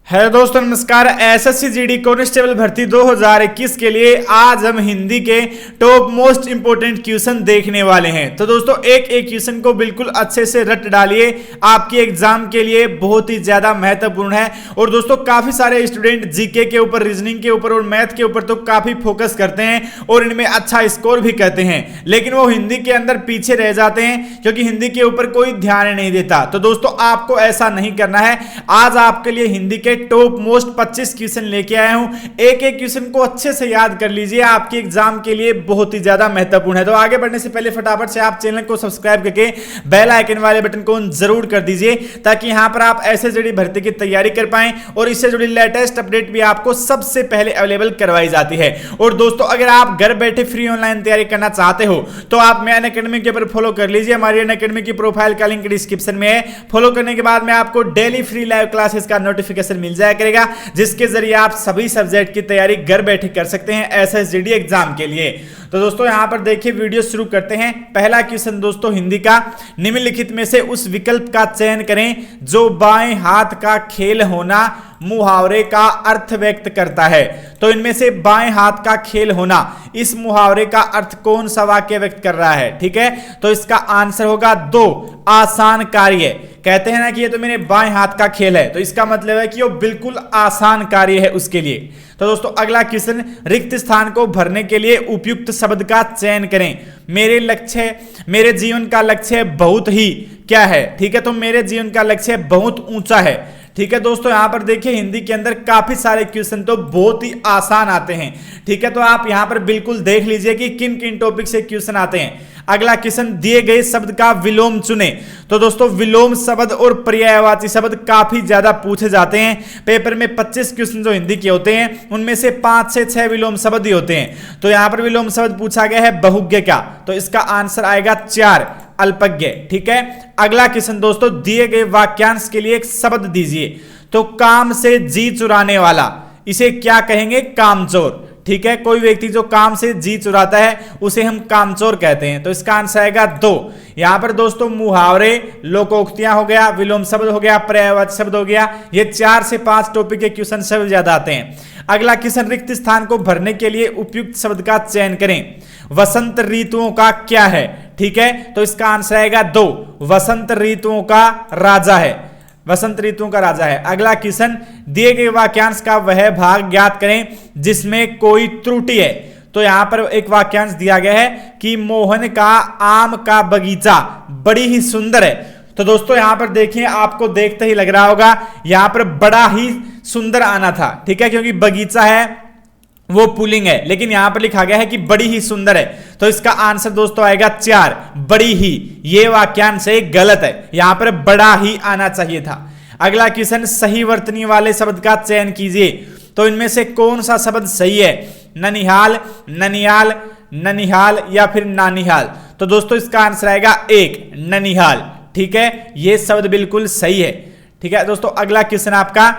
Hello दोस्तों, नमस्कार। SSC GD constable भर्ती 2021 के लिए आज हम हिंदी के टॉप मोस्ट इंपोर्टेंट क्वेश्चन देखने वाले हैं। तो दोस्तों एक एक क्वेश्चन को बिल्कुल अच्छे से रट डालिए, आपके एग्जाम के लिए बहुत ही ज्यादा महत्वपूर्ण है। और दोस्तों काफी सारे स्टूडेंट जीके के ऊपर, रीजनिंग के ऊपर और मैथ के ऊपर तो काफी फोकस करते हैं और इनमें अच्छा स्कोर भी करते हैं, लेकिन वो हिंदी के अंदर पीछे रह जाते हैं क्योंकि हिंदी के ऊपर कोई ध्यान नहीं देता। तो दोस्तों आपको ऐसा नहीं करना है। आज आपके लिए हिंदी के टॉप मोस्ट 25 क्वेश्चन लेके आया हूं। एक एक क्वेश्चन को अच्छे से याद कर लीजिए, आपके एग्जाम के लिए बहुत ही ज्यादा महत्वपूर्ण है। तो आगे बढ़ने से पहले फटाफट से आप चैनल को सब्सक्राइब करके बेल आइकन वाले बटन को जरूर कर दीजिए, ताकि यहां पर आप एसएससी भर्ती की तैयारी कर पाएं और इससे जुड़ी लेटेस्ट अपडेट भी आपको सबसे पहले अवेलेबल करवाई जाती है। और दोस्तों अगर आप घर बैठे फ्री ऑनलाइन तैयारी करना चाहते हो तो आप मैं अनअकैडमी के ऊपर फॉलो कर लीजिए। हमारी अनअकैडमी की प्रोफाइल का लिंक डिस्क्रिप्शन में है। फॉलो करने के बाद में आपको डेली फ्री लाइव क्लासेस का नोटिफिकेशन मिल जाएगा करेगा, जिसके जरिए आप सभी सब्जेक्ट की तैयारी घर बैठे कर सकते हैं एसएसजीडी एग्जाम के लिए। तो दोस्तों यहां पर देखिए, वीडियो शुरू करते हैं। पहला क्वेश्चन दोस्तों हिंदी का, निम्नलिखित में से उस विकल्प का चयन करें जो बाएं हाथ का खेल होना मुहावरे का अर्थ व्यक्त करता है। तो इनमें से बाएं हाथ का खेल होना, इस मुहावरे का अर्थ कौन सा वाक्य व्यक्त कर रहा है? ठीक है, तो इसका आंसर होगा 2, आसान कार्य। कहते हैं ना कि ये तो मेरे बाएं हाथ का खेल है, तो इसका मतलब है कि वो बिल्कुल आसान कार्य है उसके लिए। तो दोस्तों अगला क्वेश्चन, रिक्त स्थान को भरने के लिए उपयुक्त शब्द का चयन करें। मेरे जीवन का लक्ष्य बहुत ही क्या है? ठीक है, तो मेरे जीवन का लक्ष्य बहुत ऊंचा है। ठीक है दोस्तों, यहां पर देखिए हिंदी के अंदर काफी सारे क्वेश्चन तो बहुत ही आसान आते हैं। ठीक है, तो आप यहां पर बिल्कुल देख लीजिए कि किन किन टॉपिक से क्वेश्चन आते हैं। अगला क्वेश्चन, दिए गए शब्द का विलोम चुने। तो दोस्तों विलोम शब्द और पर्यायवाची शब्द काफी ज्यादा पूछे जाते हैं। पेपर में 25 क्वेश्चन जो हिंदी के होते हैं उनमें से 5 से 6 विलोम शब्द ही होते हैं। तो यहां पर विलोम शब्द पूछा गया है बहुज्ञ का, तो इसका आंसर आएगा 4, अल्पज्ञ। ठीक है, अगला क्वेश्चन दोस्तों, दिए गए वाक्यांश के लिए एक शब्द दीजिए। तो काम से जी चुराने वाला, इसे क्या कहेंगे? कामचोर। ठीक है, कोई व्यक्ति जो काम से जी चुराता है उसे हम कामचोर कहते हैं। तो इसका आंसर आएगा 2। यहां पर दोस्तों मुहावरे, लोकोक्तियां हो गया, विलोम शब्द हो गया, पर्यायवाची शब्द हो गया, ये 4 से 5 टॉपिक के क्वेश्चन सबसे ज्यादा आते हैं। अगला क्वेश्चन, रिक्त स्थान को भरने के लिए उपयुक्त शब्द का चयन करें। वसंत ऋतुओं का क्या है? ठीक है, तो इसका आंसर आएगा 2, वसंत ऋतुओं का राजा है। वसंत ऋतुओं का राजा है। अगला क्वेश्चन, दिए गए वाक्यांश का वह भाग ज्ञात करें जिसमें कोई त्रुटि है। तो यहां पर एक वाक्यांश दिया गया है कि मोहन का आम का बगीचा बड़ी ही सुंदर है। तो दोस्तों यहां पर देखिए, आपको देखते ही लग रहा होगा यहां पर बड़ा ही सुंदर आना था। ठीक है, क्योंकि बगीचा है वो पुल्लिंग है, लेकिन यहां पर लिखा गया है कि बड़ी ही सुंदर है। तो इसका आंसर दोस्तों आएगा 4, बड़ी ही। ये वाक्यांश से गलत है, यहां पर बड़ा ही आना चाहिए था। अगला क्वेश्चन, सही वर्तनी वाले शब्द का चयन कीजिए। तो इनमें से कौन सा शब्द सही है? ननिहाल, ननियाल, ननिहाल या फिर नानिहाल? तो दोस्तों इसका आंसर आएगा 1, ननिहाल। ठीक है, ये शब्द बिल्कुल सही है। ठीक है दोस्तों, अगला क्वेश्चन आपका,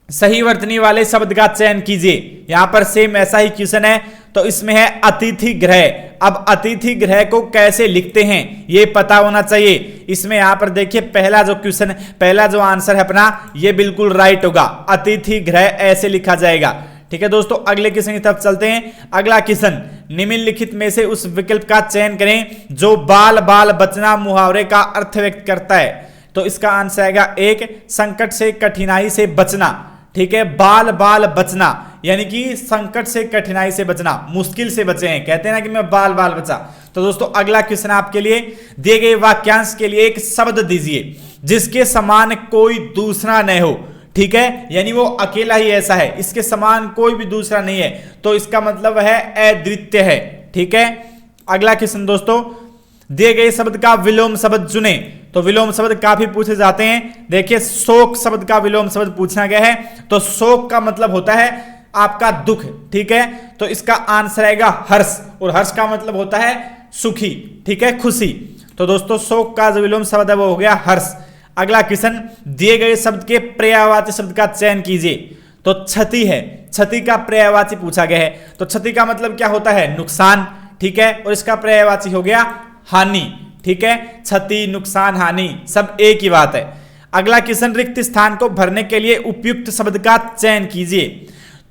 सही वर्तनी वाले शब्द का चयन कीजिए। यहां पर सेम ऐसा ही क्वेश्चन है, तो इसमें है अतिथि गृह। अब अतिथि गृह को कैसे लिखते हैं ये पता होना चाहिए। इसमें यहां पर देखिए पहला जो क्वेश्चन, पहला जो आंसर है अपना, ये बिल्कुल राइट होगा। अतिथि गृह ऐसे लिखा जाएगा। ठीक है दोस्तों, अगले क्वेश्चन की तरफ चलते हैं। अगला क्वेश्चन, निम्नलिखित में से उस विकल्प का चयन करें जो बाल बाल बचना मुहावरे का अर्थ व्यक्त करता है। तो इसका आंसर आएगा 1, संकट से कठिनाई से बचना। ठीक है, बाल बाल बचना यानी कि संकट से कठिनाई से बचना, मुश्किल से बचे हैं, कहते हैं ना कि मैं बाल बाल बचा। तो दोस्तों अगला क्वेश्चन आपके लिए, दिए गए वाक्यांश के लिए एक शब्द दीजिए जिसके समान कोई दूसरा न हो। ठीक है, यानी वो अकेला ही ऐसा है, इसके समान कोई भी दूसरा नहीं है, तो इसका मतलब है अद्वितीय है। ठीक है, अगला क्वेश्चन दोस्तों, दिए गए शब्द का विलोम शब्द चुने। तो विलोम शब्द काफी पूछे जाते हैं। देखिए शोक शब्द का विलोम शब्द पूछा गया है, तो शोक का मतलब होता है आपका दुख। ठीक है, तो इसका आंसर आएगा हर्ष, और हर्ष का मतलब होता है सुखी। ठीक है, खुशी। तो दोस्तों शोक का जो विलोम शब्द है वो हो गया हर्ष। अगला क्वेश्चन, दिए गए शब्द के पर्यायवाची शब्द का चयन कीजिए। तो क्षति है, क्षति का पर्यायवाची पूछा गया है। तो क्षति का मतलब क्या होता है? नुकसान। ठीक है, और इसका पर्यायवाची हो गया हानि। ठीक है, क्षति, नुकसान, हानि सब एक ही बात है। अगला क्वेश्चन, रिक्त स्थान को भरने के लिए उपयुक्त शब्द का चयन कीजिए।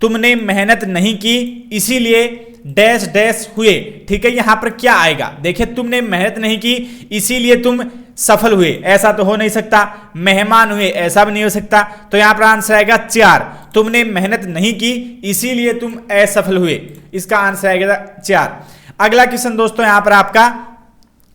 तुमने मेहनत नहीं की इसीलिए डैश डैश हुए। ठीक है, यहां पर क्या आएगा, देखिए तुमने मेहनत नहीं की इसीलिए तुम सफल हुए, ऐसा तो हो नहीं सकता। मेहमान हुए, ऐसा भी नहीं हो सकता। तो यहां पर आंसर आएगा 4। तुमने मेहनत नहीं की इसीलिए तुम असफल हुए, इसका आंसर आएगा 4। अगला क्वेश्चन दोस्तों, यहां पर आपका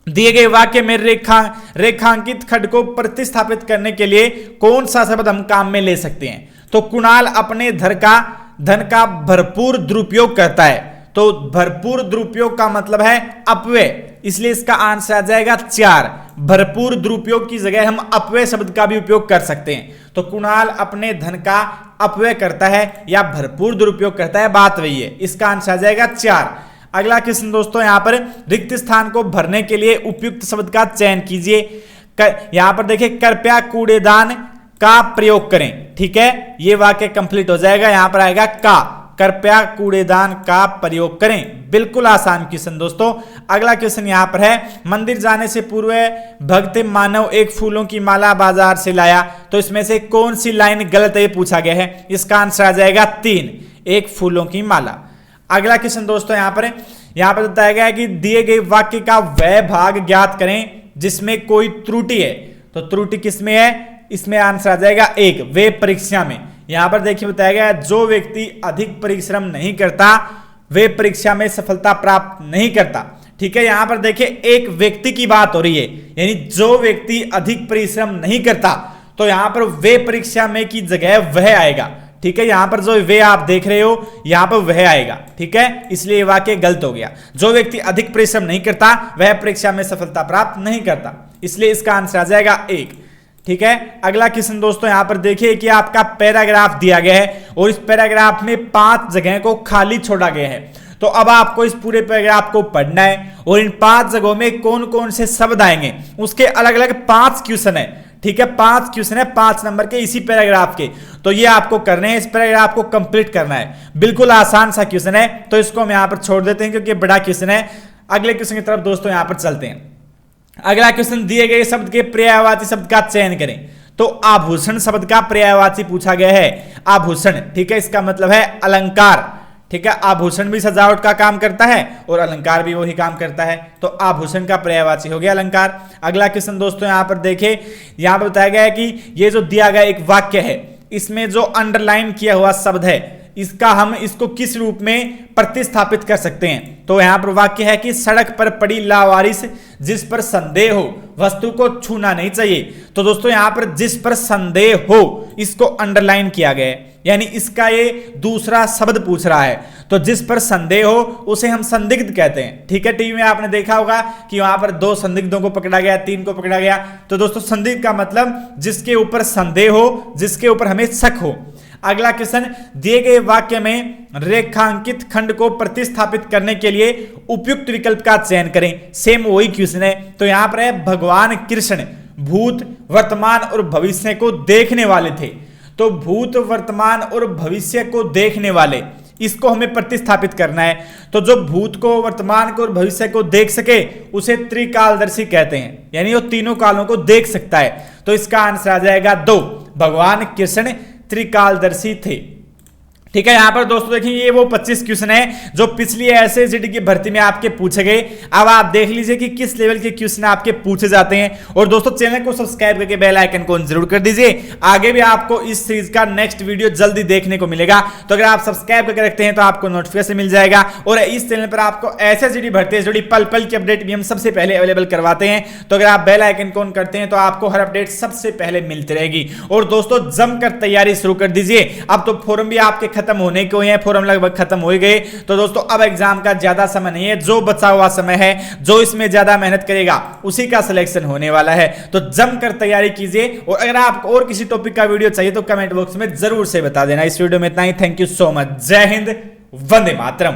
दिए गए वाक्य में रेखांकित खंड को प्रतिस्थापित करने के लिए कौन सा शब्द हम काम में ले सकते हैं। तो कुणाल अपने धन का भरपूर दुरुपयोग करता है। तो भरपूर दुरुपयोग का मतलब है अपव्यय, इसलिए इसका आंसर आ जाएगा 4। भरपूर दुरुपयोग की जगह हम अपव्यय शब्द का भी उपयोग कर सकते हैं। तो कुणाल अपने धन का अपव्यय करता है या भरपूर दुरुपयोग करता है, बात वही है। इसका आंसर आ जाएगा 4। अगला क्वेश्चन दोस्तों, यहां पर रिक्त स्थान को भरने के लिए उपयुक्त शब्द का चयन कीजिए। यहां पर देखिए, कृपया कूड़ेदान का प्रयोग करें। ठीक है, ये वाक्य कंप्लीट हो जाएगा। यहां पर आएगा का, कृपया कूड़ेदान का प्रयोग करें। बिल्कुल आसान क्वेश्चन दोस्तों। अगला क्वेश्चन यहां पर है, मंदिर जाने से पूर्व भक्त मानव एक फूलों की माला बाजार से लाया। तो इसमें से कौन सी लाइन गलत है, पूछा गया है। इसका आंसर आ जाएगा 3, एक फूलों की माला। अगला क्वेश्चन दोस्तों, यहां पर बताया गया है कि दिए गए वाक्य का वह भाग ज्ञात करें जिसमें कोई त्रुटि है। तो त्रुटि किसमें है, इसमें आंसर आ जाएगा 1, वे परीक्षा में। यहां पर देखिए बताया गया है, जो व्यक्ति अधिक परिश्रम नहीं करता वे परीक्षा में सफलता प्राप्त नहीं करता। ठीक है, यहां पर देखिए एक व्यक्ति की बात हो रही है, यानी जो व्यक्ति अधिक परिश्रम नहीं करता, तो यहां पर वे परीक्षा में की जगह वह आएगा। ठीक है, यहां पर जो वे आप देख रहे हो यहां पर वह आएगा। ठीक है, इसलिए वाक्य गलत हो गया। जो व्यक्ति अधिक परिश्रम नहीं करता वह परीक्षा में सफलता प्राप्त नहीं करता, इसलिए इसका आंसर आ जाएगा 1। ठीक है, अगला क्वेश्चन दोस्तों, यहां पर देखिए कि आपका पैराग्राफ दिया गया है और इस पैराग्राफ में 5 जगह को खाली छोड़ा गया है। तो अब आपको इस पूरे पैराग्राफ को पढ़ना है और इन 5 जगहों में कौन कौन से शब्द आएंगे, उसके अलग अलग 5 क्वेश्चन है। ठीक है, 5 क्वेश्चन है 5 नंबर के इसी पैराग्राफ के। तो ये आपको करने हैं, इस पैराग्राफ को कंप्लीट करना है। बिल्कुल आसान सा क्वेश्चन है, तो इसको हम यहां पर छोड़ देते हैं क्योंकि बड़ा क्वेश्चन है। अगले क्वेश्चन की तरफ दोस्तों यहां पर चलते हैं। अगला क्वेश्चन, दिए गए शब्द के पर्यायवाची शब्द का चयन करें। तो आभूषण शब्द का पर्यायवाची पूछा गया है, आभूषण। ठीक है, इसका मतलब है अलंकार। ठीक है, आभूषण भी सजावट का काम करता है और अलंकार भी वही काम करता है। तो आभूषण का पर्यायवाची हो गया अलंकार। अगला क्वेश्चन दोस्तों, यहां पर देखिए, यहां पर बताया गया है कि ये जो दिया गया एक वाक्य है, इसमें जो अंडरलाइन किया हुआ शब्द है, हम इसको किस रूप में प्रतिस्थापित कर सकते हैं। तो यहां पर वाक्य है कि सड़क पर पड़ी लावारिस जिस पर संदेह हो वस्तु को छूना नहीं चाहिए। तो दोस्तों यहां पर जिस पर संदेह हो इसको अंडरलाइन किया गया है, यानी इसका ये दूसरा शब्द पूछ रहा है। तो जिस पर संदेह हो उसे हम संदिग्ध कहते हैं। ठीक है, टीवी में आपने देखा होगा कि वहां पर 2 संदिग्धों को पकड़ा गया, 3 को पकड़ा गया। तो दोस्तों संदिग्ध का मतलब जिसके ऊपर संदेह हो, जिसके ऊपर हमें शक हो। अगला क्वेश्चन, दिए गए वाक्य में रेखांकित खंड को प्रतिस्थापित करने के लिए उपयुक्त विकल्प का चयन करें। सेम वही क्वेश्चन है। तो यहां पर है, भगवान कृष्ण भूत वर्तमान और भविष्य को देखने वाले थे। तो भूत वर्तमान और भविष्य को देखने वाले, इसको हमें प्रतिस्थापित करना है। तो जो भूत को, वर्तमान को और भविष्य को देख सके उसे त्रिकालदर्शी कहते हैं, यानी वो तीनों कालों को देख सकता है। तो इसका आंसर आ जाएगा 2, भगवान कृष्ण त्रिकालदर्शी थे। ठीक है, यहां पर दोस्तों देखिए ये वो 25 क्वेश्चन है जो पिछली एसएससीटी की भर्ती में आपके पूछे गए। अब आप देख लीजिए कि किस लेवल के क्वेश्चन आपके पूछे जाते हैं। और दोस्तों चैनल को सब्सक्राइब करके बेल आइकन को जरूर कर दीजिए, आगे भी आपको इस सीरीज का नेक्स्ट वीडियो जल्दी देखने को मिलेगा। तो अगर आप सब्सक्राइब करके रखते हैं तो आपको नोटिफिकेशन मिल जाएगा। और इस चैनल पर आपको एसएससीटी भर्ती से जुड़ी पल पल की अपडेट भी हम सबसे पहले अवेलेबल करवाते हैं। तो अगर आप बेल आइकन को ऑन करते हैं तो आपको हर अपडेट सबसे पहले मिलती रहेगी। और दोस्तों जमकर तैयारी शुरू कर दीजिए, अब तो फॉर्म भी आपके खत्म होने को हैं, फॉर्म लगभग खत्म हो गए। तो दोस्तों अब एग्जाम का ज्यादा समय नहीं है, जो बचा हुआ समय है, जो इसमें ज्यादा मेहनत करेगा उसी का सिलेक्शन होने वाला है। तो जमकर तैयारी कीजिए। और अगर आपको और किसी टॉपिक का वीडियो चाहिए तो कमेंट बॉक्स में जरूर से बता देना। इस वीडियो में इतना ही। Thank you so much. जय हिंद, वंदे मातरम।